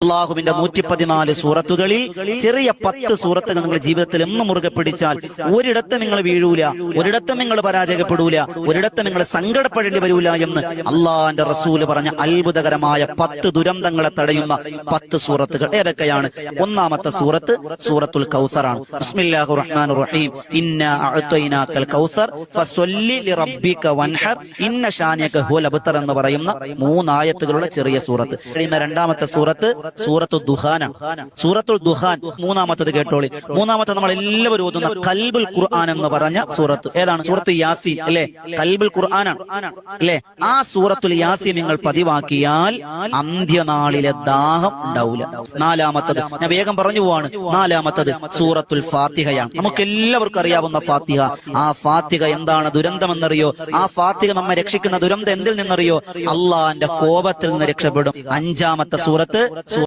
അള്ളാഹുവിന്റെ 114 സൂറത്തുകളിൽ ചെറിയ 10 സൂറത്തുകൾ നിങ്ങൾ ജീവിതത്തിൽ എന്ന് മുറുകെ പിടിച്ചാൽ ഒരിടത്തും നിങ്ങൾ വീഴൂല, ഒരിടത്തും നിങ്ങൾ പരാജയപ്പെടൂല, ഒരിടത്തും നിങ്ങൾ സങ്കടപ്പെടേണ്ടി വരൂല എന്ന് അള്ളാഹിന്റെ റസൂല് പറഞ്ഞ അത്ഭുതകരമായ 10 ദുരന്തങ്ങളെ തടയുന്ന 10 സൂറത്തുകൾ ഏതൊക്കെയാണ്? ഒന്നാമത്തെ സൂറത്ത് സൂറത്തുൽ കൗസറാണ്. ബിസ്മില്ലാഹിർ റഹ്മാനിർ റഹീം. ഇന്നാ അഅ്തൈനാകൽ കൗസർ ഫസ്വല്ലി ലിറബ്ബിക വൻഹർ ഇന്ന ഷാനിയക ഹുവൽ അബ്തർ എന്ന് പറയുന്ന 3 ആയത്തുകളുടെ ചെറിയ സൂറത്ത്. രണ്ടാമത്തെ സൂറത്ത് സൂറത്തുൽ ദുഹാനാണ്. സൂറത്തുൽ ദുഹാൻ മൂന്നാമത്തത് കേട്ടോളി. മൂന്നാമത്തെ നമ്മൾ എല്ലാവരും ഓതുന്ന ഖൽബുൽ ഖുർആൻ എന്ന് പറഞ്ഞ സൂറത്ത് ഏതാണ്? സൂറത്തു യാസീൻ അല്ലെ? ഖൽബുൽ ഖുർആനാണ് അല്ലെ? ആ സൂറത്തുൽ യാസീൻ നിങ്ങൾ പതിവാക്കിയാൽ അന്ത്യനാളിലെ ദാഹം ഉണ്ടാവില്ല. നാലാമത്തത് ഞാൻ വേഗം പറഞ്ഞു പോവാണ്. നാലാമത്തത് സൂറത്തുൽ ഫാത്തിഹയാണ്. നമുക്ക് എല്ലാവർക്കും അറിയാവുന്ന ഫാത്തിഹ. ആ ഫാത്തിഹ എന്താണ് ദുരന്തമെന്നറിയോ? ആ ഫാത്തിഹ നമ്മെ രക്ഷിക്കുന്ന ദുരന്തം എന്തിൽ നിന്നറിയോ? അള്ളാന്റെ കോപത്തിൽ നിന്ന് രക്ഷപ്പെടും. അഞ്ചാമത്തെ സൂറത്ത്